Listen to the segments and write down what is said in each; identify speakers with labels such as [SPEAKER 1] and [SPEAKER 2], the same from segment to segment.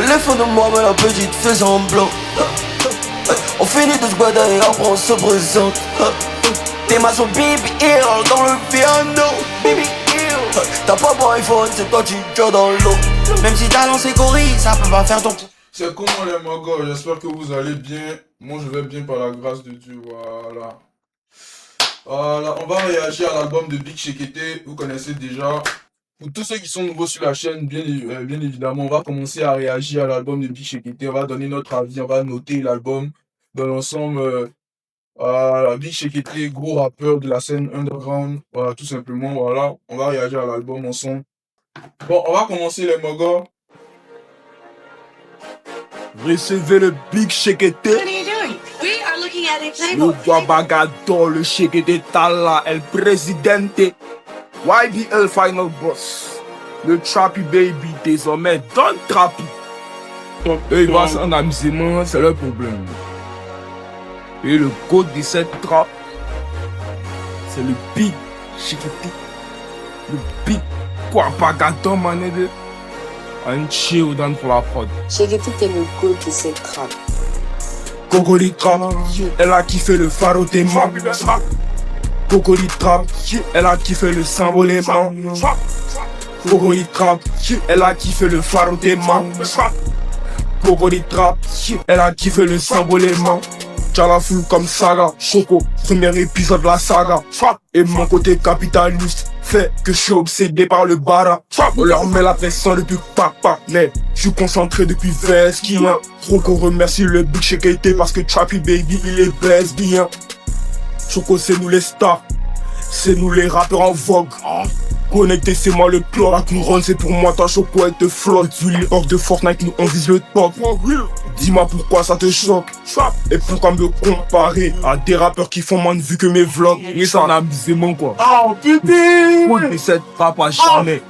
[SPEAKER 1] téléphone de moi mais la petite fait semblant. On finit de se guader et après on se présente. T'es ma son baby hill dans le piano. Baby hill. T'as pas bon iPhone, c'est toi qui tires dans l'eau. Même si t'as lancé gorille, ça peut pas faire ton.
[SPEAKER 2] C'est comment les mogos, j'espère que vous allez bien. Moi je vais bien par la grâce de Dieu, voilà. Voilà, on va réagir à l'album de Big Shekete, vous connaissez déjà. Pour tous ceux qui sont nouveaux sur la chaîne, bien évidemment, on va commencer à réagir à l'album de Big Shekete. On va donner notre avis, on va noter l'album dans l'ensemble. Big Shekete, gros rappeur de la scène underground, voilà, tout simplement, voilà. On va réagir à l'album ensemble. Bon, on va commencer les mogos.
[SPEAKER 3] Recevez le Big Shekete.
[SPEAKER 4] What are you doing? We are looking at a
[SPEAKER 3] Le
[SPEAKER 4] table.
[SPEAKER 3] Guabagador, le Shekete Tala, El Presidente. YBL Final Boss. Le Trappy Baby, désormais Don Trappy. Eux, ils vont s'en amusement, c'est leur problème. Et le code de cette trappe, c'est le Big Shekete. Le Big Guabagador, manede. Un chill down pour la prod.
[SPEAKER 5] Shekete était le goût de cette trappe.
[SPEAKER 3] Cocoli Trap, elle a kiffé le pharo des mains. Cocoli Trap, elle a kiffé le symbolement. Cocoli Trap, elle a kiffé le pharo des mains. Cocoli Trap, elle a kiffé le symbolement. T'as la foule comme Saga, Choco, premier épisode de la saga. Et mon côté capitaliste fait que je suis obsédé par le bara. On leur met la pression depuis papa, mais je suis concentré depuis Vesquien. Trop qu'on remercie le Big Shekete parce que Trappy Baby il est baisse bien. Choco c'est nous les stars, c'est nous les rappeurs en vogue. Connecté c'est moi le plot, la couronne c'est pour moi, ta Choco elle te flotte. Tu les hors de Fortnite, nous on vise le top. Dis-moi pourquoi ça te choque et pourquoi me comparer à des rappeurs qui font moins de vues que mes vlogs. Et ça en amusement quoi.
[SPEAKER 2] Oh putain!
[SPEAKER 3] Cool de cette rap à jamais.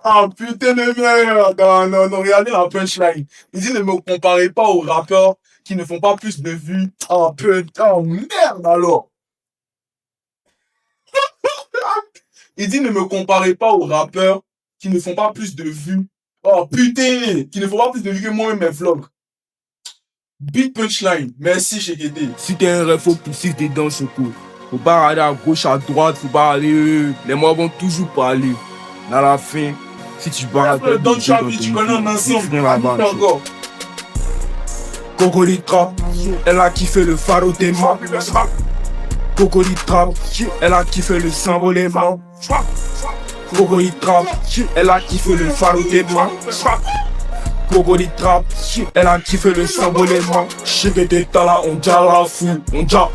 [SPEAKER 2] Ah putain de merde! Non, regardez la punchline. Il dit ne me comparez pas aux rappeurs qui ne font pas plus de vues. Oh putain, oh, merde alors! Il dit ne me comparez pas aux rappeurs qui ne font pas plus de vues. Oh putain! Qui ne font pas plus de vues que moi-même mes vlogs. Big punchline. Merci Shekete.
[SPEAKER 3] Si t'es un rêve, faut pousser tes dents Choco. Faut pas aller à gauche, à droite, faut pas aller. Les mots vont toujours parler. À la fin, si tu barres
[SPEAKER 2] Le Don Trappy, tu connais un ensemble. Encore.
[SPEAKER 3] Cocoli Trap, elle a kiffé le pharo des mains. Cocoli Trap, elle a kiffé le symbolement. Cocoli Trap, elle a kiffé le pharo des mains. Cocoli Trap, elle a kiffé le symbolement. Shekete Tala, on ja la foule. On ja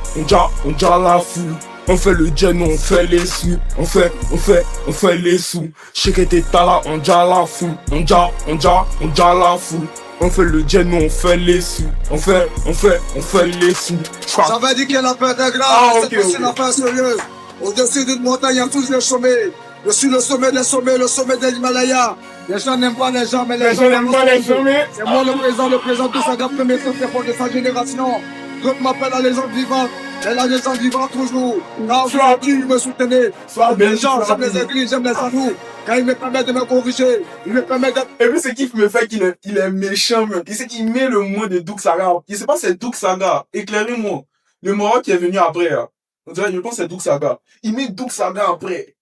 [SPEAKER 3] la foule. On fait le jet, nous on fait les sous. On fait les sous. Shekete Tala, on ja la foule. On ja la foule. On fait le jet, nous on fait les sous. On fait les sous.
[SPEAKER 6] Ça veut dire qu'il y a la peur de grâce, c'est une affaire sérieuse. Au-dessus d'une montagne, il y a tous les sommets. Je suis le sommet des sommets, le sommet de l'Himalaya. Les gens n'aiment pas les gens, mais les gens n'aiment pas les sommets. C'est moi le présent de Saga, premier très fort de sa génération. D'autres m'appellent la légende vivante, et la légende vivante toujours. Quand je suis qui me soutenez, les gens, j'aime les églises, j'aime les anneaux. Quand il me permet de me corriger, il me permet d'être...
[SPEAKER 2] Et puis ce qui me fait qu'il est méchant, même. Il sait qu'il met le mot de Douk Saga. Je sais pas c'est Douk Saga. Éclairez-moi. Le Maroc qui est venu après. Hein. On dirait, je pense que c'est Douk Saga. Il met Douk Saga après.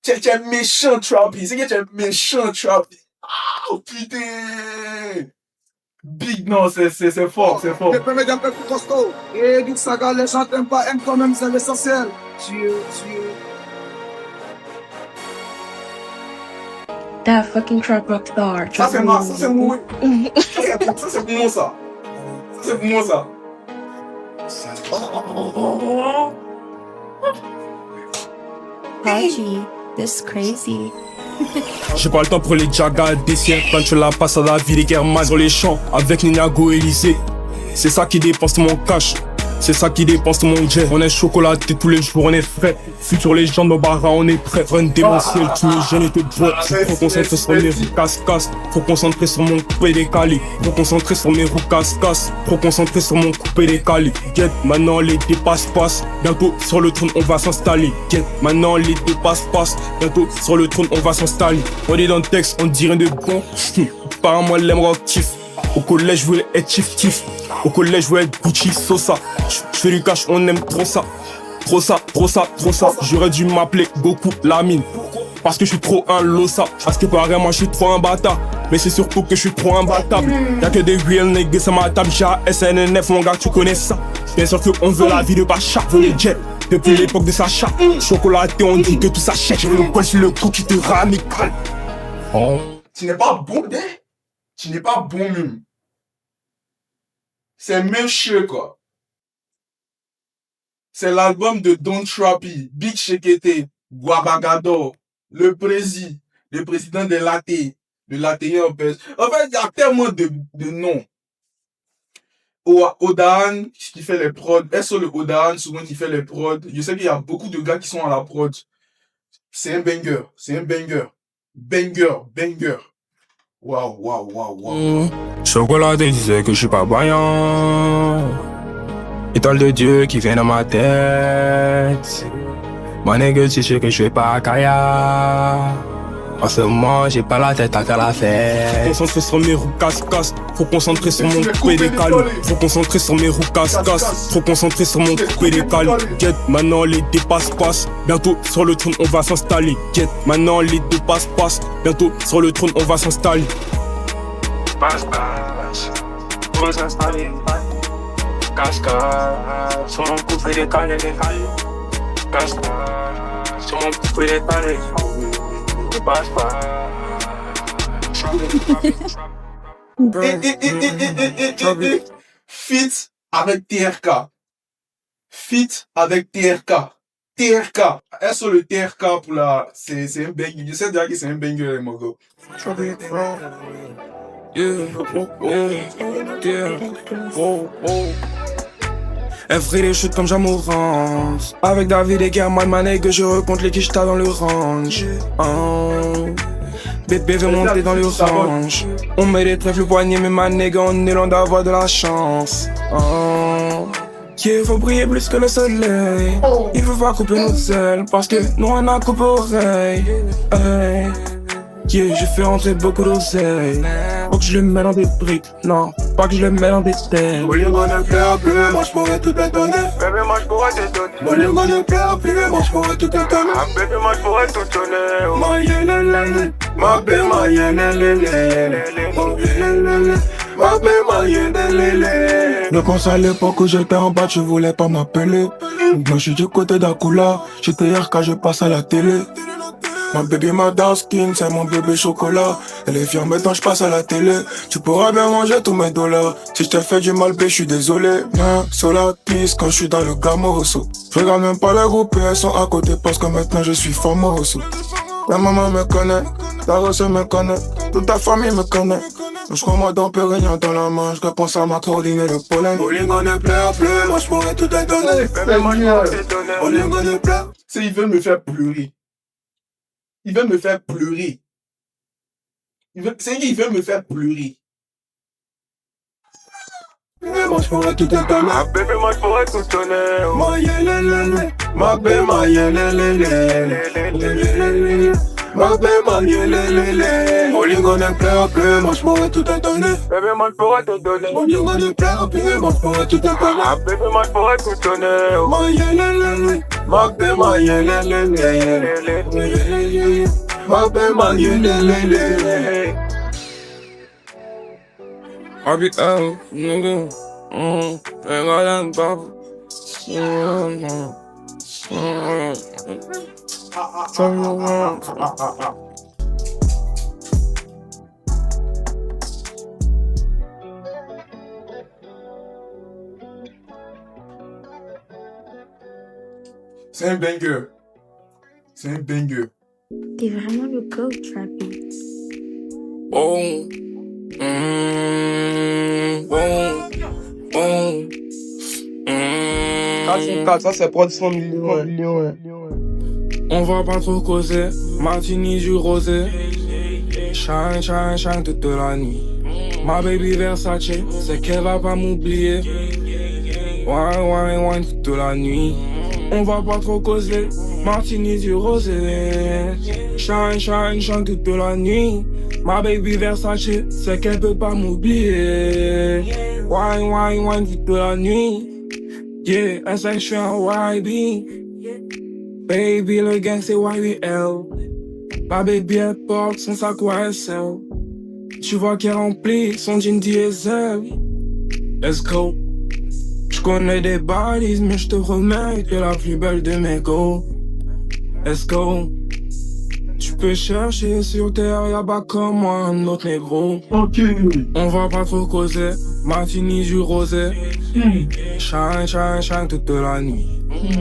[SPEAKER 2] Tu es méchant, Trappy. C'est que tu es méchant, Trappy. Ah, putain. Big, non, c'est fort, c'est fort.
[SPEAKER 6] Il me permet d'être plus costaud. Et Douk Saga, les gens t'aiment pas, aiment quand même, c'est l'essentiel. Dieu.
[SPEAKER 5] That fucking trap rock star.
[SPEAKER 2] Ça c'est moi, ça c'est moi. Ça c'est pour moi ça. Ça c'est pour moi ça.
[SPEAKER 7] Haji, this crazy.
[SPEAKER 3] J'ai pas le temps pour les jagas des siens. Quand tu la passes à la vie des guerres sur les champs avec Ninago Élysée. C'est ça qui dépense mon cash. C'est ça qui dépense mon jet. On est chocolaté tous les jours, on est frais. Futur légende, nos barras, on est prêt. Run démentiel, tu es jeune et te bois. Faut concentrer sur mes roues casse-casse. Faut concentrer sur mon coupé décalé. Faut concentrer sur mes roues casse-casse. Faut concentrer sur mon coupé décalé. Get, maintenant les dépasse-passe. Bientôt sur le trône, on va s'installer. Get, maintenant les dépasse-passe. Bientôt sur le trône, on va s'installer. On est dans le texte, on dit rien de bon. parents, moi, l'aime rocktif. Au collège, je voulais être chief. Au collège, je voulais être Gucci, Sosa. Je fais du cash, on aime trop ça. Trop ça. J'aurais dû m'appeler Goku Lamine. Parce que je suis trop un losa. Parce que pareil, moi, je suis trop un bâtard. Mais c'est surtout que je suis trop imbattable. Y'a que des real niggas à ma table. J'ai un SNNF, mon gars, tu connais ça. Bien sûr qu'on veut la vie de Pacha, veut les jets. Depuis l'époque de Sacha. Chocolaté, on dit que tout s'achète. Je le poil sur le cou qui te ramical.
[SPEAKER 2] Oh. Tu n'es pas bon, tu n'es pas bon, même. C'est même chieux, quoi. C'est l'album de Don Trappy, Big Shekete, Guabagador, le président de l'AT, de l'ATI en fait. En fait, il y a tellement de noms. Odan qui fait les prods, SO le Odan souvent qui fait les prods. Je sais qu'il y a beaucoup de gars qui sont à la prod. C'est un banger. Banger. Waouh.
[SPEAKER 3] Chocolaté disait que je suis pas voyant. Étoile de Dieu qui vient dans ma tête. Mon nègre, tu sais que je suis pas à Kaya. En ce moment, j'ai pas la tête à faire la fête. Faut concentrer sur mes roues casse-casse. Faut concentrer sur mon coupé décalé. Faut concentrer sur mes roues casse-casse. Faut concentrer sur mon coupé décalé. Get, maintenant les dépasses passent. Bientôt sur le trône, on va s'installer. Get, maintenant les dépasses passent. Bientôt sur le trône, on va s'installer. Passe, on va s'installer. Casse-casse, sur mon coupé décalé. Casse-casse, sur mon coupé décalé.
[SPEAKER 2] Fit avec TRK. TRK. Est-ce que le TRK pour la. C'est un banger. Je sais déjà que c'est un banger, mon gars.
[SPEAKER 3] Elle ferait les chutes comme Jamorance. Avec David et German Manet que je recompte les quichetas dans le range. Bébé veut monter dans le range. On met des trèfles poignets mais ma nègre on est loin d'avoir de la chance. Il faut briller plus que le soleil. Il veut pas couper nos ailes parce que nous on a coupé oreille. J'ai fait entrer beaucoup d'oseille. Faut que je le mets dans des briques, non, pas que je le mets dans des stèles.
[SPEAKER 6] Au lieu de plaire plus, moi je pourrais tout te donner. Bébé, moi je pourrais te donner. Au lieu de plaire plus, moi je pourrais tout te donner. Bébé, moi je pourrais tout donner. Ma yélélélé, ma bébé, ma yélélélé. Ma bébé, ma yélélélé. Le conseil à l'époque où j'étais en bas, je voulais pas m'appeler. Moi je suis du côté d'Akula, j'étais hier quand je passe à la télé. Ma baby, ma dark skin, c'est mon bébé chocolat. Elle est fière, maintenant je passe à la télé. Tu pourras bien manger tous mes dollars. Si je t'ai fait du mal, je suis désolé. Sur la piste, quand je suis dans le Gamoroso. Je regarde même pas les groupes, elles sont à côté parce que maintenant je suis famoso. La maman me connaît, la Rose me connaît, toute ta famille me connaît. Je crois moi dans Pérignon dans la main, je repense à ma coordine et le pollen. Bolingo ne pleure plus, moi je pourrais tout te donner. Bébé, moi je pourrais te donner. Bolingo ne pleure.
[SPEAKER 2] C'est ils veulent me faire pleurer. Ils veulent me faire pleurer. C'est qu'ils veulent me faire pleurer.
[SPEAKER 6] Moi je pourrais tout te donner.
[SPEAKER 3] Ah bébé, moi je pourrais tout donner.
[SPEAKER 6] Ma yélélélé, ma bébé, ma yélélélé. Ma bébé, ma yélélélé. Bolingo ne pleure plus, moi je pourrais tout te donner.
[SPEAKER 3] Bébé, moi je pourrais tout donner.
[SPEAKER 6] Bolingo ne pleure plus, moi je pourrais tout te donner.
[SPEAKER 3] Ah bébé, moi je pourrais tout donner.
[SPEAKER 6] Ma yélélélé, ma bébé, ma yélélélé. Ma bébé, ma yélélélé.
[SPEAKER 3] I be out, nigga. Ain't got nothing about
[SPEAKER 2] C'est un banger.
[SPEAKER 7] T'es vraiment le goat, Trappy.
[SPEAKER 3] Oh.
[SPEAKER 6] Ça c'est production million.
[SPEAKER 3] On va pas trop causer, martini du rosé. Shine toute la nuit. Ma baby Versace, c'est qu'elle va pas m'oublier. Wine toute la nuit. On va pas trop causer, martini du rosé. Shine toute la nuit. Ma baby Versace, c'est qu'elle peut pas m'oublier. Wine, wine, wine toute la nuit. Yeah, elle sait que je suis un YB. Baby, le gang c'est YBL. Ma baby elle porte son sac YSL. Tu vois qu'elle remplit son jean diesel. Let's go. Je connais des bodies, mais je te promets que la plus belle de mes go. Let's go. Tu peux chercher sur terre, y'a pas comme moi un autre négro.
[SPEAKER 2] Ok.
[SPEAKER 3] On va pas trop causer, martini du rosé. Shine, shine, shine toute la nuit.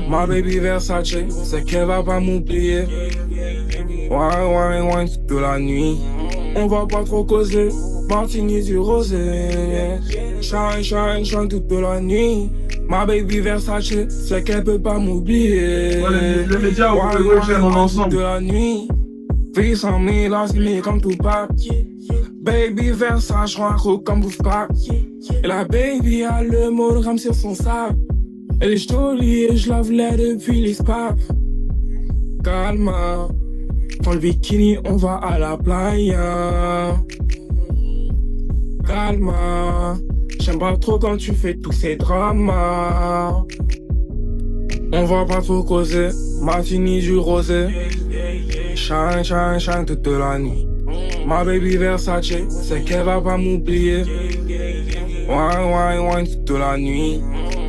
[SPEAKER 3] Ma baby Versace, c'est qu'elle va pas m'oublier. Wine, wine, wine toute la nuit. On va pas trop causer, martini du rosé. Shine, shine, shine toute la nuit. Ma baby Versace, c'est qu'elle peut pas m'oublier.
[SPEAKER 2] Ouais, les médias, on peut jouer ensemble.
[SPEAKER 3] Toute la nuit. Vie sans me, lost me comme Tupac. Baby Versace, je crois comme Tupac. Et la baby a le monogramme sur son sac. Elle est jolie et je la voulais depuis l'espace. Calma, prends le bikini, on va à la playa. Calma, j'aime pas trop quand tu fais tous ces dramas. On va pas trop causer, martini du rosé. Shine, shine, shine toute la nuit. Ma baby Versace, c'est qu'elle va pas m'oublier. Wine, wine, wine toute la nuit.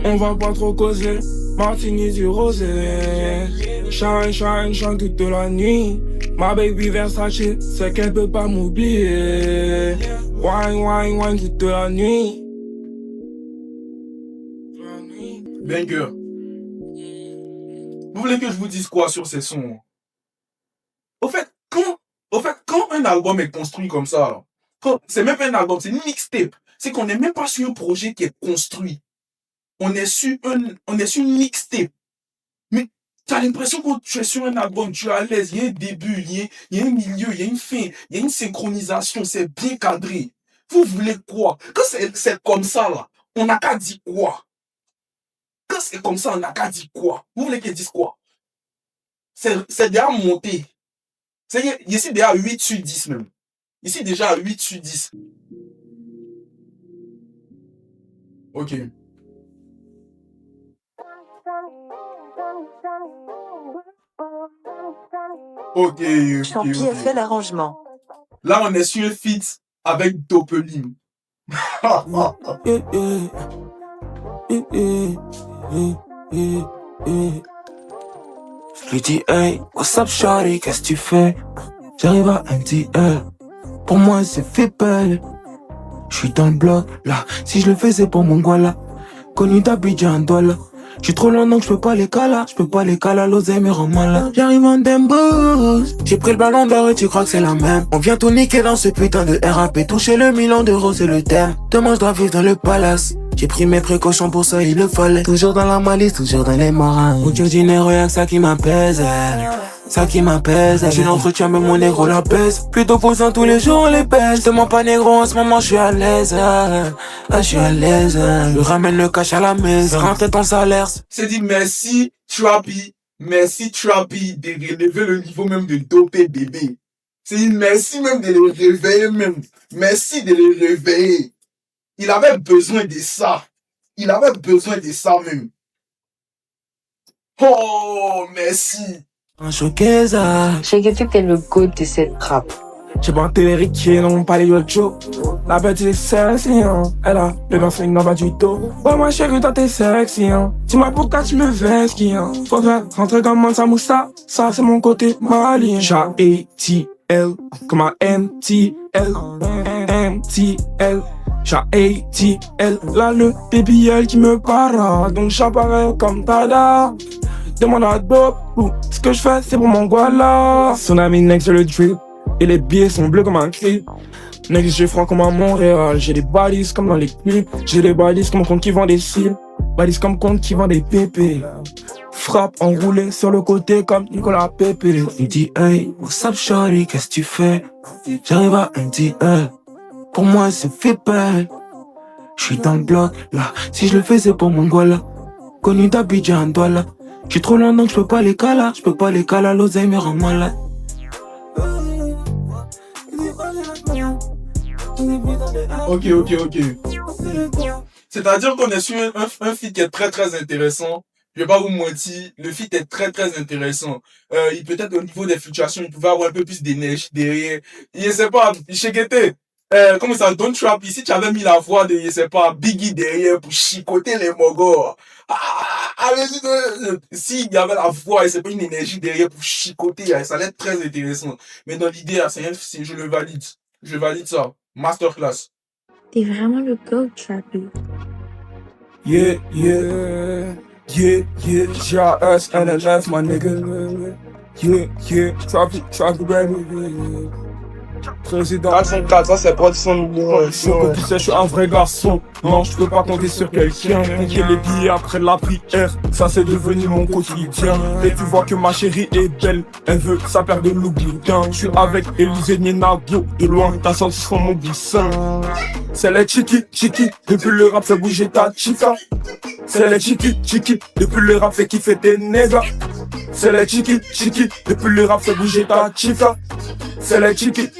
[SPEAKER 3] On va pas trop causer, martini du rosé. Shine, shine, shine toute la nuit. Ma baby Versace, c'est qu'elle peut pas m'oublier. Wine, wine, wine toute la nuit.
[SPEAKER 2] Banger. Vous voulez que je vous dise quoi sur ces sons? Au fait, quand un album est construit comme ça, c'est même pas un album, c'est une mixtape. C'est qu'on n'est même pas sur un projet qui est construit. On est sur une mixtape. Mais tu as l'impression que tu es sur un album, tu es à l'aise, il y a un début, il y a un milieu, il y a une fin, il y a une synchronisation, c'est bien cadré. Vous voulez quoi? Quand c'est comme ça, là, on n'a qu'à dire quoi? Quand c'est comme ça, on n'a qu'à dire quoi? Vous voulez qu'ils disent quoi? C'est déjà monté. C'est ici déjà à 8 sur 10 même. Ici déjà à 8 sur 10. Ok. Ok.
[SPEAKER 8] Champi a fait l'arrangement.
[SPEAKER 2] Là, on est sur un feat avec Dopelim.
[SPEAKER 1] Je lui dis hey, what's up shawty, qu'est-ce que tu fais? J'arrive à MTL, pour moi c'est fait belle. Je suis dans le bloc, là, si je le fais c'est pour mon Guala. Connu d'Abidjan, Douala. Je suis trop loin donc je peux pas les caler. Je peux pas les caler, l'oseille me rend malade. J'arrive en Dembos. J'ai pris le ballon d'or et tu crois que c'est la même. On vient tout niquer dans ce putain de RAP. Toucher le 1 000 000 d'euros c'est le thème. Demain je dois vivre dans le palace. J'ai pris mes précautions pour ça, il le fallait. Toujours dans la malice, toujours dans les marins. Mucho dinero, y'a que ça qui m'apaise. Ça qui m'apaise. J'ai l'entretien, mais mon négro la pèse. Plutôt posant tous les jours, on les pèse. Je demande pas négro, en ce moment je suis à l'aise. Je suis à l'aise. Je ramène le cash à la maison. Rentrer ton salaire.
[SPEAKER 2] C'est dit merci Trappy. Merci Trappy de relever le niveau même de Dopé bébé. C'est une merci même de les réveiller même. Merci de les réveiller. Il avait besoin de ça. Il avait besoin de ça même. Oh, merci.
[SPEAKER 1] Un showcase.
[SPEAKER 5] Shekete, t'es le goût de cette trappe.
[SPEAKER 3] J'ai banté les riquiers, non pas les yocho. La bête est sexy, hein. Elle a le pinceau dans bas du dos. Oh ma chérie, toi t'es sexy, hein. Dis-moi pourquoi tu me vexes, hein. Faut faire rentrer comme Mansa Moussa. Ça c'est mon côté malien. J-A-T-L, comme un M-T-L. M-T-L. J-A-T-L. Là le BBL qui me para. Donc j'apparais comme Tada. Demande à Dope, ce que je fais c'est pour mon Guala. Tsunami next le drip. Et les billets sont bleus comme un cri. Next j'ai froid comme à Montréal. J'ai des bodies comme dans les clips. J'ai des bodies comme compte qui vend des cils. Bodies comme compte qui vend des pépés. Frappe enroulé sur le côté comme Nicolas Pépé.
[SPEAKER 1] Il dit hey, what's up shawty, qu'est-ce que tu fais? J'arrive à MTL, pour moi c'est fait belle. Je suis dans le bloc, là, si je le fais c'est pour mon Guala. Connu d'Abidjan, Douala. Je suis trop loin donc je peux pas les caler. Je peux pas les caler, l'oseille me rend malade.
[SPEAKER 2] Ok. C'est-à-dire qu'on est sur un feat qui est très très intéressant. Je vais pas vous mentir, le feat est très très intéressant. Il peut-être au niveau des fluctuations, il pouvait avoir un peu plus d'énergie derrière. Je sais pas, Chekete, comment ça, Don't Trap, ici tu avais mis la voix de, je sais pas, Biggie derrière pour chicoter les mogos. S'il y avait la voix et c'est pas une énergie derrière pour chicoter, ça allait être très intéressant. Mais dans l'idée, je le valide. Je valide ça. Masterclass.
[SPEAKER 7] T'es vraiment le GOAT, Trappy.
[SPEAKER 3] Yeah, JAS, NLF, my nigga. Yeah, Trappy, baby. Président
[SPEAKER 9] 404, ça c'est pas de 100 millions.
[SPEAKER 3] Tu sais, je suis un vrai garçon. Non, je peux pas compter sur quelqu'un. Qui les billets après la prière, ça c'est devenu mon quotidien. Et tu vois que ma chérie est belle, elle veut sa paire de Louboutin. Je suis avec Élysée Nienabo, de loin, t'as senti son mon sein. C'est les chiki, depuis le rap fait bouger ta chica. C'est les chiki, depuis le rap fait kiffer tes nègres. C'est les chiki, depuis le rap fait bouger ta chica. C'est les chiki,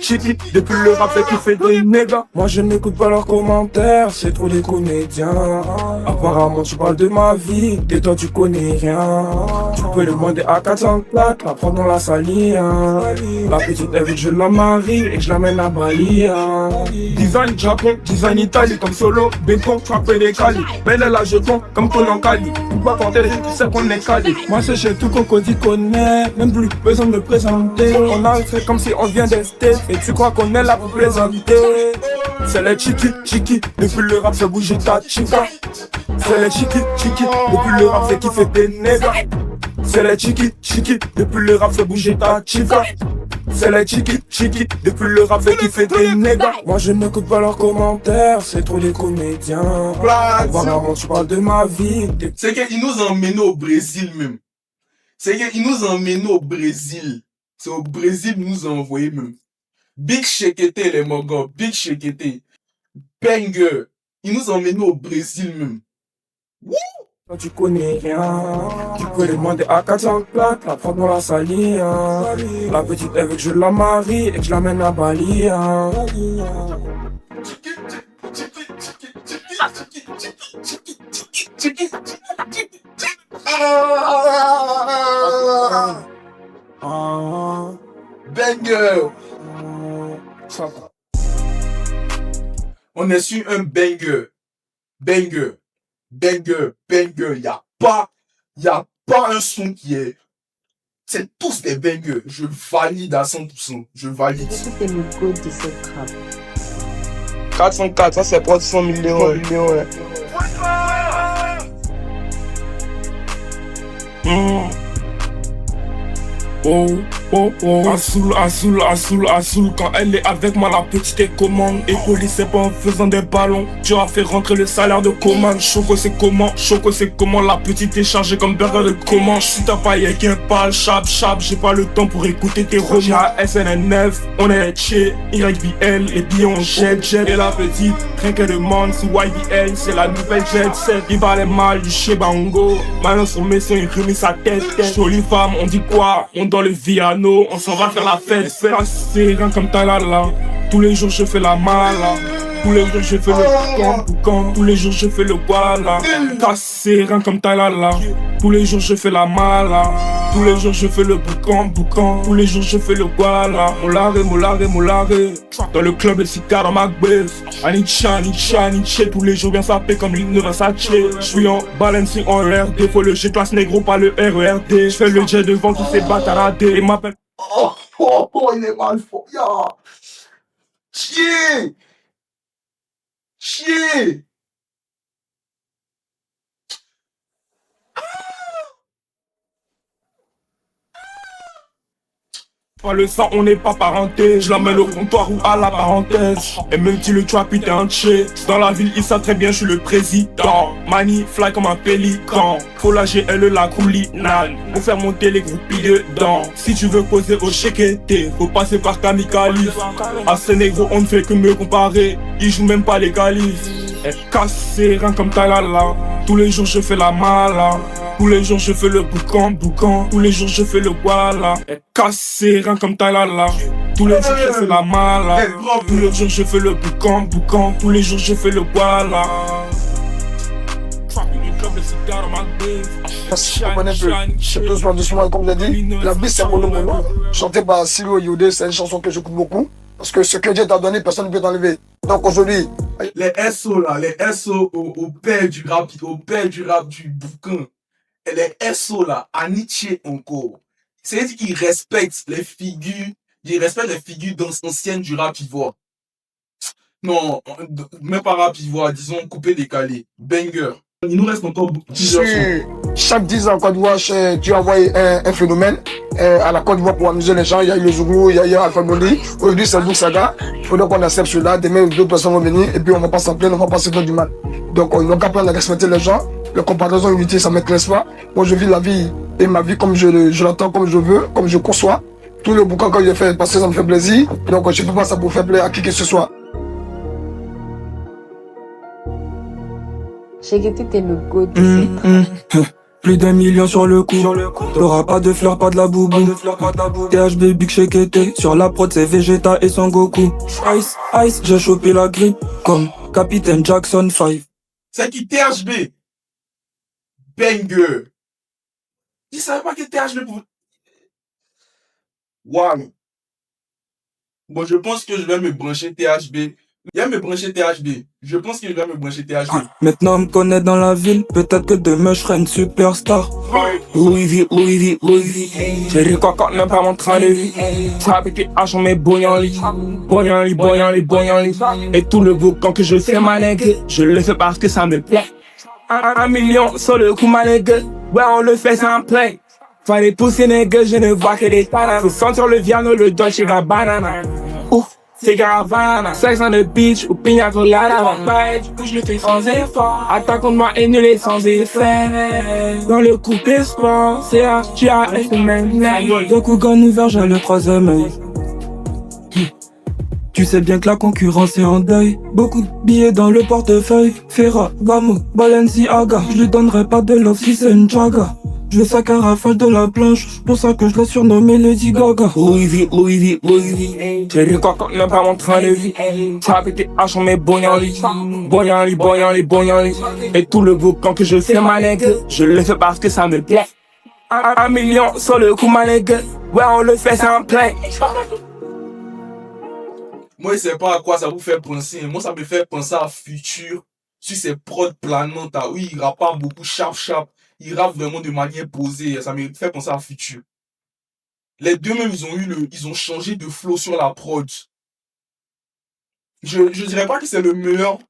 [SPEAKER 3] depuis le rap fait kiffer des nègres. Moi je n'écoute pas leurs commentaires, c'est trop des comédiens. Apparemment tu parles de ma vie, et toi tu connais rien. Tu peux demander à 400 plaques, la prendre dans la saline. La petite elle veut que je la marie et que je l'amène à Bali. Design Japon, design Italie, comme solo, béton, tu appelles des Cali. Belle elle a jeton, comme Conan Cali. Tu vois quand elle tu sais qu'on est Cali. Moi c'est chez tout Coco dit connaît, même plus besoin de me présenter. On a fait comme si on vient d'ester, et tu crois qu'on est là pour plaisanter. C'est les chiki, depuis le rap fait bouger ta chica. C'est les chiki, depuis le rap fait kiffer tes nègres. C'est les chiki, depuis le rap fait bouger ta chica. C'est les chiki, depuis le rap fait kiffer tes nègres. Moi je n'écoute pas leurs commentaires, c'est trop des comédiens. Vraiment tu parles de ma vie.
[SPEAKER 2] C'est qu'ils nous emmènent au Brésil même. C'est qu'ils nous emmènent au Brésil. C'est au Brésil qu'ils nous ont envoyé même. Big Chekete les mogos, Big Chekete. Banger. Ils nous ont emmenés au Brésil même.
[SPEAKER 3] Quand tu connais rien, tu peux demander à 400 plaques, la prendre dans la saline. La petite elle veut que je la marie et que je l'amène à Bali.
[SPEAKER 2] Banger. On est sur un banger. Y'a pas un son qui est... C'est tous des bangers. Je valide à 100%. Je valide.
[SPEAKER 5] Est-ce que t'es le GOAT de cette rap?
[SPEAKER 9] 404, ça c'est pas de 100 millions.
[SPEAKER 3] Azul, quand elle est avec moi, la petite est commande. Et police c'est pas en faisant des ballons, tu as fait rentrer le salaire de commande. Choco c'est comment, la petite est chargée comme burger de commande. Je suis ta paille avec un pal, chap, j'ai pas le temps pour écouter tes romans. SNN9, on est chez YBL, les billets on jet. Et la petite, rien qu'elle demande si YBL, c'est la nouvelle jet set. Il parlait mal du chez Bango, maintenant son messin il remet sa tête. Jolie femme, on dit quoi? On dans le Viano, on s'en va faire la fête. C'est rien comme Talala. Tous les jours je fais la mala. Tous les jours je fais le boucan. Tous les jours je fais le guala. Cassé rien comme Talala. Tous les jours je fais la mala. Tous les jours je fais le boucan. Tous les jours je fais le guala. Molare. Dans le club le cigare dans ma baisse. Anicha. Tous les jours bien sapé comme l'hymne Versace. Je suis en balancing en RD. Faut le G-class négro pas le RERD. Je fais le jet devant tous ces bataradés. Et m'appelle.
[SPEAKER 2] Oh, il est mal fort. Chier.
[SPEAKER 3] Pas le sang, on n'est pas parenté. Je l'emmène au comptoir ou à la parenthèse. Et même si le trap est un tché, dans la ville, ils savent très bien, je suis le président. Mani, fly comme un pélican. Faut la GL, la coulinane. Pour faire monter les groupies dedans. Si tu veux poser au Chekete, faut passer par Kamikalis. À ces négros, on ne fait que me comparer. Ils jouent même pas les galis. Et cassé, rien comme Talala. Tous les jours, je fais la mala. Tous les jours je fais le boucan. Tous les jours je fais le voilà. Et cassé, rien comme Talala. Tous les jours je fais la mala. Tous les jours je fais le boucan. Tous les jours je fais le voilà.
[SPEAKER 6] Je connais un peu. C'est doucement, comme je l'ai dit. La vie, c'est mono. Chanté par Silo Yodé, c'est une chanson que j'écoute beaucoup. Parce que ce que Dieu t'a donné, personne ne peut t'enlever. Donc aujourd'hui.
[SPEAKER 2] Les SO là, les SO au père du rap du bouquin. Et les SO là, Aniche encore. C'est-à-dire qu'ils respectent les figures, anciennes du rap ivoire. Non, même pas rap ivoire, disons coupé décalé. Banger. Il nous reste encore plusieurs sons.
[SPEAKER 6] Chaque 10 ans en Côte d'Ivoire, tu envoies un phénomène à la Côte d'Ivoire pour amuser les gens. Il y a eu le Zougou, il y a Alpha Blondy. Aujourd'hui, c'est Bouk Saga. Il faudrait qu'on accepte cela. Demain, d'autres personnes vont venir et puis on va pas s'en plaindre, on va pas se faire du mal. Donc, on n'a qu'à apprendre à respecter les gens. La comparaison inutile, ça ne m'intéresse pas. Moi, je vis la vie et ma vie comme je l'entends, comme je veux, comme je conçois. Tout le bouquin que je fais, parce que ça me fait plaisir. Donc, je ne fais pas ça pour faire plaisir à qui que ce soit.
[SPEAKER 5] Shekete, t'es le go de cette trappe.
[SPEAKER 3] Plus d'1 million sur le coup. T'auras pas de fleurs, pas de la boubou. THB Big Shekete. Sur la prod, c'est Vegeta et Son Goku. Ice, j'ai chopé la grippe. Comme Capitaine Jackson 5.
[SPEAKER 2] C'est qui THB? Banger. Je savais pas que THB pouvait. Waouh. Bon, je pense que je vais me brancher THB. Je pense que je vais me brancher THB.
[SPEAKER 3] Maintenant, on me connaît dans la ville. Peut-être que demain, je serai une superstar. Louis V. J'ai dit quoi quand même pas mon train de vie. Ça avec les haches, on met bouillant lit. Et tout le boucan que je fais, ma nègre, je le fais parce que ça me plaît. 1 million sur le coup, ma nègre. Ouais, on le fait sans play. Fallait pousser, nègre, je ne vois que des tanas. Faut sentir le Viano, le Dolce Gabbana. Ouf. C'est Garavana, sex on the beach ou pina colada. Du coup je le fais sans effort. Attaque contre moi et nul et sans effet. Dans le coupé sport, c'est HTAS ou même de coup gun ouvert, j'ai le 3e œil. Tu sais bien que la concurrence est en deuil. Beaucoup de billets dans le portefeuille. Ferragamo, Balenciaga. Je lui donnerai pas de love si c'est une jaga. Je veux sa carafage de la planche, pour ça que je l'ai surnommé Lady Gaga. Louis V. J'ai dit quoi quand même pas mon train de vie. Ça avec tes haches, on met bouillant lit. Et tout le boucan que je fais, ma nègre, je le fais parce que ça me plaît. 1 million sur le coup, ma nègre. Ouais, on le fait sans play.
[SPEAKER 2] Moi, je sais pas à quoi ça vous fait penser. Moi, ça me fait penser à Future. Sur ses prods planantes. Oui, il rappe pas beaucoup sharp. Il rappe vraiment de manière posée. Ça me fait penser à Future. Les deux même, ils ont changé de flow sur la prod. Je dirais pas que c'est le meilleur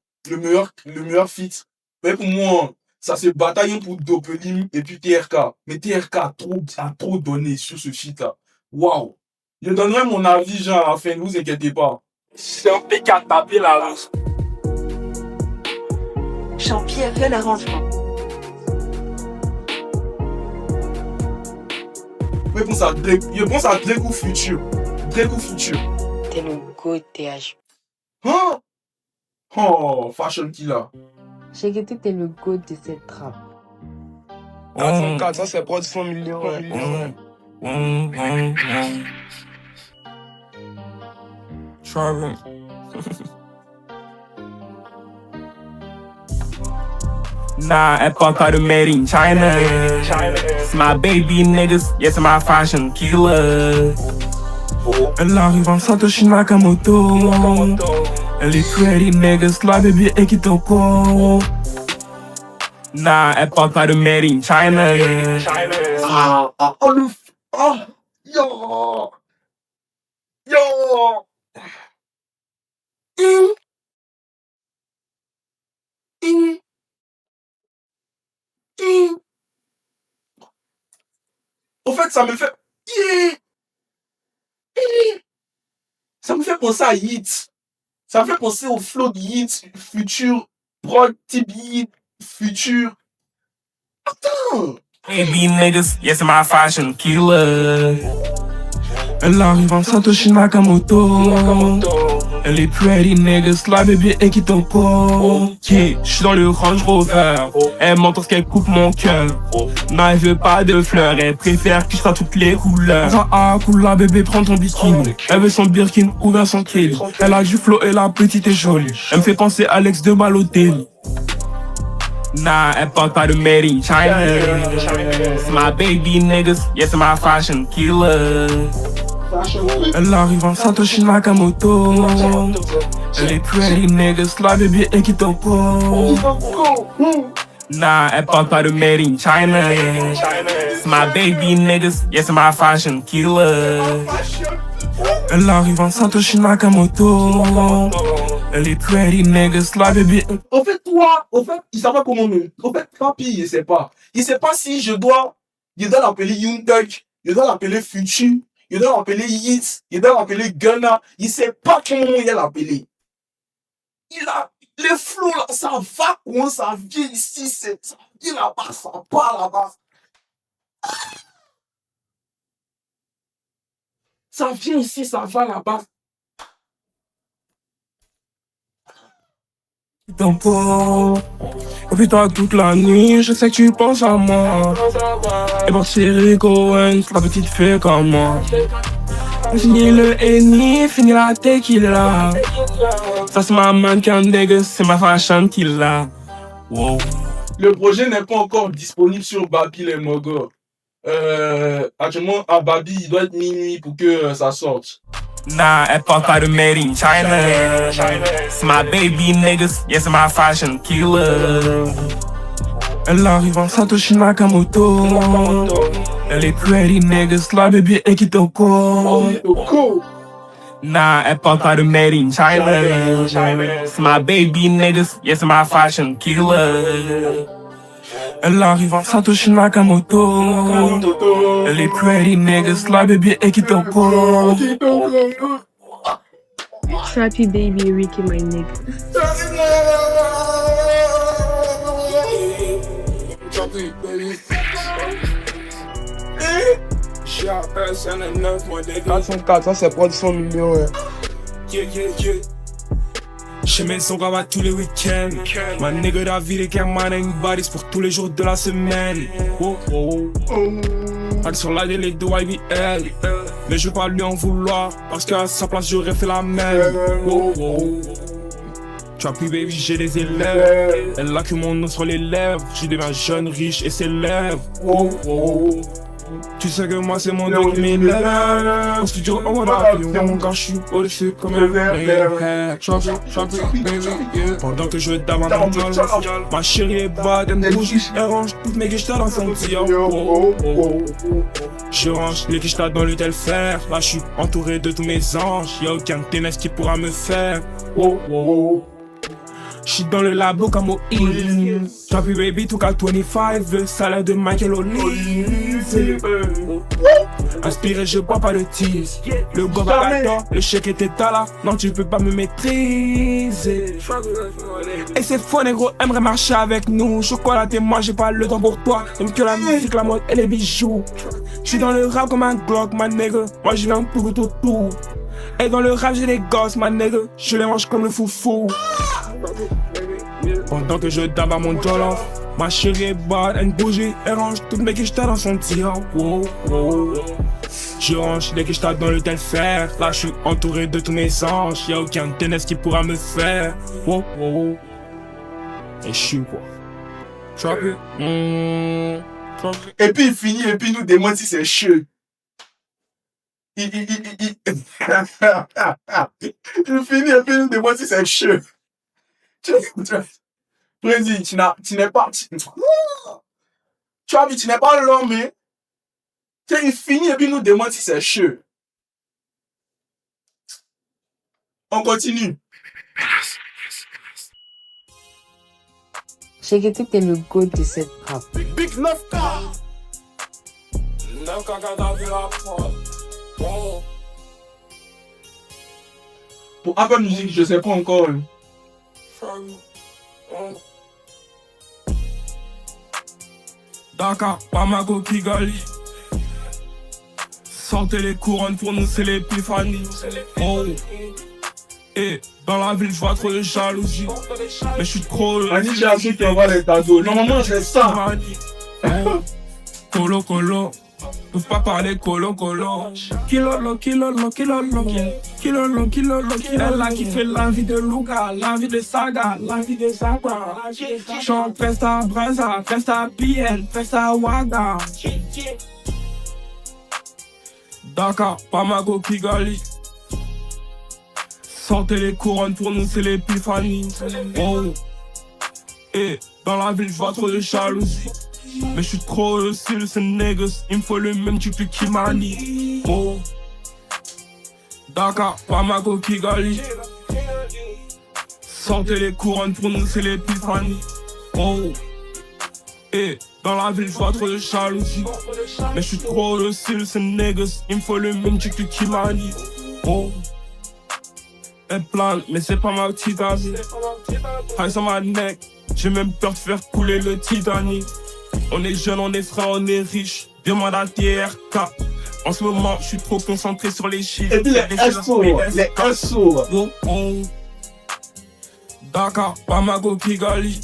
[SPEAKER 2] feat. Mais pour moi, ça se bataille pour Dopelim et puis TRK. Mais TRK a trop donné sur ce feat là. Waouh. Je donnerai mon avis, genre, à la fin, ne vous inquiétez pas.
[SPEAKER 3] C'est un pic à taper la rose.
[SPEAKER 8] Jean-Pierre fait l'arrangement.
[SPEAKER 2] Je pense à Drake ou Future.
[SPEAKER 5] T'es le go TH.
[SPEAKER 2] Hein? Oh, Fashion Killer.
[SPEAKER 5] Shekete, t'es le go de cette trappe.
[SPEAKER 9] Ça c'est prod 100 millions.
[SPEAKER 3] Nah, elle parle pas de made in China. It's my baby niggas, yes, my fashion killer. Elle arrive en Satoshi Nakamoto. Elle est pretty niggas, la baby et qui toko. Nah, elle parle pas de made in China.
[SPEAKER 2] Au fait, ça me fait penser à Yeet. Ça me fait penser au flow de Yeet, Future, prod type Yeet, Future. Attends.
[SPEAKER 3] Baby niggas, yes, my fashion killer. Elle arrive en Satoshi Nakamoto. Elle est pretty niggas, la baby et qui t'en yeah, j'suis dans le Range Rover. Elle m'entend ce qu'elle coupe mon cœur. Non, elle veut pas de fleurs, elle préfère que je fasse toutes les couleurs. Ah, cool la bébé, prends ton bikini. Elle veut son Birkin ou bien son Kelly. Elle a du flow et la petite est jolie. Elle me fait penser à Alex de Balotelli. Nah, elle parle pas de made in China. C'est my baby niggas, yeah, c'est my fashion killer. Elle arrive en Satoshi Nakamoto. Elle est pretty niggas, la baby et qui t'en Nah, elle parle pas de made in China. C'est my baby niggas, yeah, c'est my fashion killer. Elle arrive en Satoshi Nakamoto. Elle est pretty niggas, la baby.
[SPEAKER 9] Au fait, toi, il sait pas comment nous. Au fait, papi, il sait pas. Il sait pas si je dois l'appeler Young Thug, je dois l'appeler Future, je dois l'appeler Yeats, je dois l'appeler Gunna. Il sait pas comment il a l'appelé. Il a les flots là, ça va comment ça vient ici, ça vient là-bas, ça part là-bas. Ça vient ici, ça va là-bas.
[SPEAKER 3] Et puis toi toute la nuit, je sais que tu penses à moi. Et pour Thierry Cohen, la petite fée comme moi. Fini le Henny, fini la tequila. Ça c'est ma mannequin nigga, c'est ma fashion killer. Wow.
[SPEAKER 9] Le projet n'est pas encore disponible sur Babi les Mogos. Actuellement à Babi, il doit être minuit pour que ça sorte.
[SPEAKER 3] Nah, elle parle pas de made in China. C'est my baby niggas, yeah, c'est my fashion killer. Elle arrive en Satoshi Nakamoto. Elle est pretty niggas, la baby et qui t'en Nah, elle parle pas de made in China. C'est my baby niggas, yeah, c'est my fashion killer. Elle arrive en Satoshi Nakamoto. Elle est pretty niggas, la baby et qui t'en
[SPEAKER 5] Trappy baby, Ricky, my nigga.
[SPEAKER 9] Ça c'est production million, ouais.
[SPEAKER 3] Chez Maison Grava tous les week-ends. Ma nigga David et Manning Bodies pour tous les jours de la semaine. Oh oh oh. Sur la délai de YBL. Mais je veux pas lui en vouloir, parce qu'à sa place j'aurais fait la même. Oh oh. Trappy baby, j'ai des élèves. Elle a que mon nom sur les lèvres. Je deviens jeune, riche et célèbre. Oh oh. Tu sais que moi c'est mon nom qui m'élève. Au studio on va avion, quand je suis au-dessus comme un verre. Pendant que je dame en mondial, ma chérie est bad, elle me bouge. Elle range toutes mes guichetas dans son petit Je range les guichetas dans le tel fer. Là je suis entouré de tous mes anges. Y'a aucun ténès qui pourra me faire. J'suis dans le labo comme au Ease. Trappy baby took out 25, le salaire de Michael O'Leary. Inspiré, je bois pas de tease. Le gobagador, le chèque était là. Non, tu peux pas me maîtriser. Et c'est faux, négro, aimerait marcher avec nous. Chocolaté, moi j'ai pas le temps pour toi. J'aime que la musique, la mode et les bijoux. J'suis dans le rap comme un Glock, ma nègre. Moi je viens pour tout. Et dans le rap j'ai des gosses, ma nègre. Je les mange comme le foufou. Pendant que je dab à mon jollof, ma chérie est bad, elle bougie, elle range toutes mes quichetas dans son tir. Je range les quichetas dans le tel fer. Là je suis entouré de tous mes anges. Y'a aucun ténès qui pourra me faire. Et je suis quoi? Trappy.
[SPEAKER 9] Et puis il finit et puis il nous demande si c'est chaud. Il finit et puis il nous demande si c'est chaud. Président, tu n'es pas. Tu as vu, tu n'es pas l'homme, mais. Il finit et puis il nous demande si c'est chaud. On continue.
[SPEAKER 5] Cheketik, t'es le goat de cette rap.
[SPEAKER 9] Big 9K. Pour Apple Music, je sais pas encore.
[SPEAKER 3] Dakar, Bamako, Kigali. Sortez les couronnes pour nous, c'est l'épiphanie. Oh. Et dans la ville, je vois trop de jalousie. Mais je suis trop heureux.
[SPEAKER 9] Annie, j'ai appris qui envoie les cadeaux. Normalement, j'ai ça.
[SPEAKER 3] Colo, colo. Peuvent pas parler colo, colo. Kilolo, kilolo, kilolo. Kilolo, kilolo, kilolo. Elle qui fait la vie de Luga, la vie de Saga, la vie de Saga. Chante, festa, brasa, festa, PN, festa, Waga. Dakar, Bamako, Kigali. Sortez les couronnes, pour nous c'est l'épiphanie. Oh. Et dans la ville, je vois trop de jalousie. Mais je suis trop heureux, c'est niggas. Il me faut le même type que Kimani. Oh. Dakar, Bamako, Kigali. Sortez les couronnes, pour nous c'est l'épiphanie. Oh. Et dans la ville, je vois trop de jalousie. Mais je suis trop heureux, c'est niggas. Il me faut le même type que Kimani. Oh. Elle plane, mais c'est pas ma petite amie. High sur ma neck, j'ai même peur de faire couler le Titanic. On est jeunes, on est frères, on est riches. Demande à TRK. En ce moment, je suis trop concentré sur les chiffres.
[SPEAKER 9] Et puis les SO, les SO.
[SPEAKER 3] Oh, oh. Dakar, Bamako, Kigali.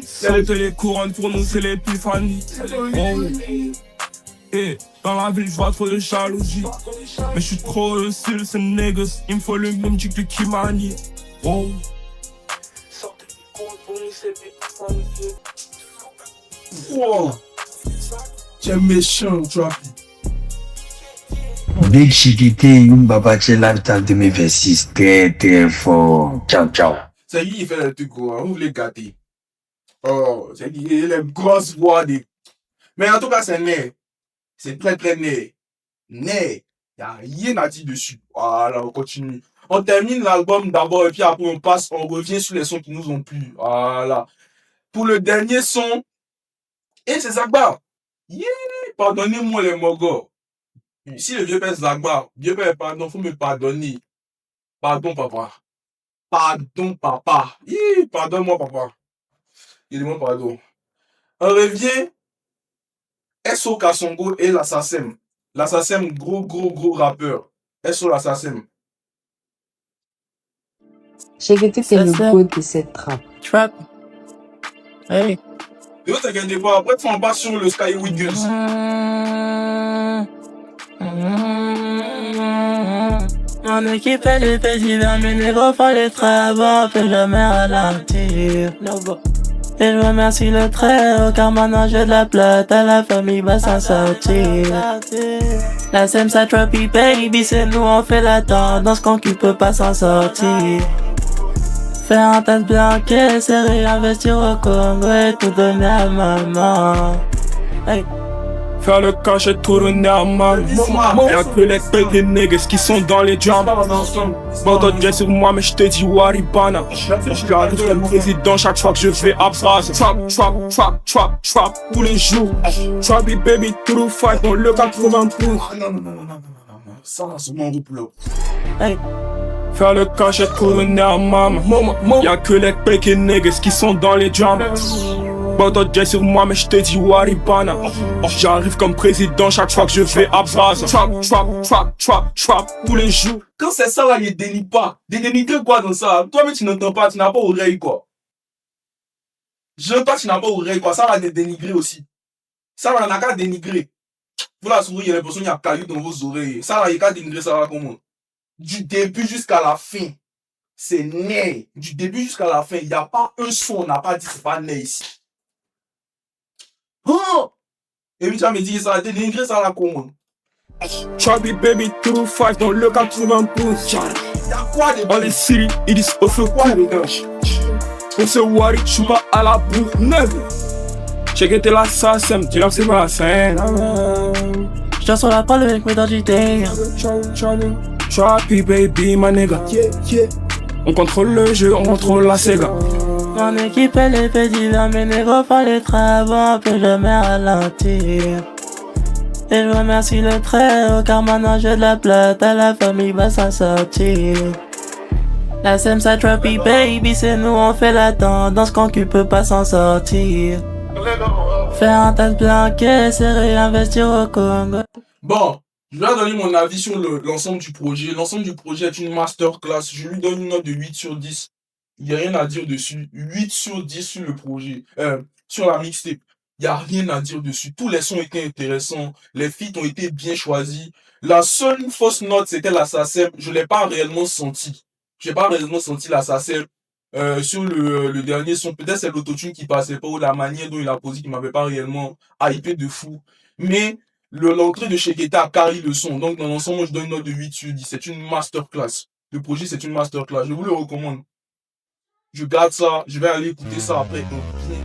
[SPEAKER 3] Sortez les couronnes, pour nous c'est l'épiphanie. Oh. Et dans la ville, je vois trop de jalousie. Mais je suis trop heureux, c'est niggas. Il me faut le même type que Kimani. Oh. Sortez les couronnes, pour nous c'est l'épiphanie.
[SPEAKER 9] Wow. Tu es méchant, Trappy.
[SPEAKER 10] Big Shikité, Yumbaba, c'est lifestyle 2026. Très, très fort. Ciao, ciao.
[SPEAKER 2] C'est lui qui fait le truc, quoi. Vous voulez gâter. Oh, c'est lui, il a une grosse voix. Mais en tout cas, c'est né. C'est très, très né. Né. Il n'y a rien à dire dessus. Voilà, on continue. On termine l'album d'abord et puis après on revient sur les sons qui nous ont plu. Voilà. Pour le dernier son, et c'est Zagba. Yeah, pardonnez-moi les mogos. Si le vieux père Zagba, vieux père, pardon, faut me pardonner. Pardon, papa. Pardon, papa. Yeah, pardonne-moi, papa. Il demande pardon. On revient. SO Kasongo et l'Assassin. L'Assassin, gros rappeur. SO l'Assassin.
[SPEAKER 5] Shekete, c'est le goût de cette trappe.
[SPEAKER 11] Trap. Hey.
[SPEAKER 2] Et vous t'inquiètez pas, après tu en passes sur le Skyway Girls.
[SPEAKER 11] Mon équipe fait les festivals, mes négros font les travaux, fait jamais ralentir. Et je remercie le très haut car maintenant j'ai de la plate, à la famille va s'en sortir. La SEM ça Trappy baby, c'est nous on fait la tendance qu'on qui peut pas s'en sortir. Faire un tas de blanquet, c'est réinvestir au Congo et tout donner à maman. Hey.
[SPEAKER 3] Faire le cash et tout donner à maman. Y'a que les petits niggas qui sont dans les jams. Bon, t'as déjà sur moi, mais j'te dis Waribana. J'arrive comme président chaque fois que je vais à Braz. Trap, tous les jours. Trappy baby, true fight dans le 92.
[SPEAKER 2] Non. Ça, c'est mon groupe là.
[SPEAKER 11] Hey.
[SPEAKER 3] Faire le cash et tout donner à maman. Y'a que les petits niggas qui sont dans les jams. Bon, t'as déjà sur moi, mais j'te dis Waribana. J'arrive comme président chaque fois que je vais à Braz. Trap, tous les jours.
[SPEAKER 2] Quand c'est ça là, il dénigre pas. Dénigrer quoi dans ça? Toi-même tu n'entends pas, tu n'as pas oreille quoi. Toi tu n'as pas oreille quoi, ça va te dénigrer aussi. Ça va, on n'a qu'à dénigrer. Vous la souris, il y a l'impression qu'il y a caillou dans vos oreilles. Ça va, il y a qu'à dénigrer, ça va comment? Du début jusqu'à la fin. C'est né. Du début jusqu'à la fin, il n'y a pas un son, on n'a pas dit c'est pas né ici. Oh! Et puis tu vas me dire ça a été dénigré, ça là comment?
[SPEAKER 3] Trappy baby, true fight dans le 92.
[SPEAKER 2] Y'a quoi de
[SPEAKER 3] Dans les cités, ils disent au secours. On se worry, j'suis pas à la boue. J'ai quitté l'assassin, j'ai lancé ma scène.
[SPEAKER 11] J'dors sur la parole avec mes dents du terre.
[SPEAKER 3] Trappy baby, my nigga. On contrôle le jeu, on contrôle la Sega.
[SPEAKER 11] Mon équipe elle est fait divers, mes négros font les travaux, on peut jamais ralentir. Et je remercie le très haut car maintenant j'ai de la plate, à la famille va s'en sortir. La SEM ça Trappy baby, c'est nous on fait la tendance qu'on qui peut pas s'en sortir. Faire un tas de blanquet, c'est réinvestir au Congo.
[SPEAKER 2] Bon,
[SPEAKER 9] Je vais donner mon avis sur l'ensemble du projet. L'ensemble du projet est une masterclass. Je lui donne une note de 8 sur 10. Il n'y a rien à dire dessus. 8 sur 10 sur le projet. Sur la mixtape. Il n'y a rien à dire dessus. Tous les sons étaient intéressants. Les feats ont été bien choisis. La seule fausse note, c'était la SACEM. Je ne l'ai pas réellement senti. Je n'ai pas réellement senti la SACEM. Sur le dernier son, peut-être c'est l'autotune qui passait pas ou la manière dont il a posé qui m'avait pas réellement hypé de fou. Mais l'entrée de Sheketa a carré le son. Donc dans l'ensemble, moi, je donne une note de 8 sur 10. C'est une masterclass. Le projet, c'est une masterclass. Je vous le recommande. Je garde ça. Je vais aller écouter ça après. Donc, bien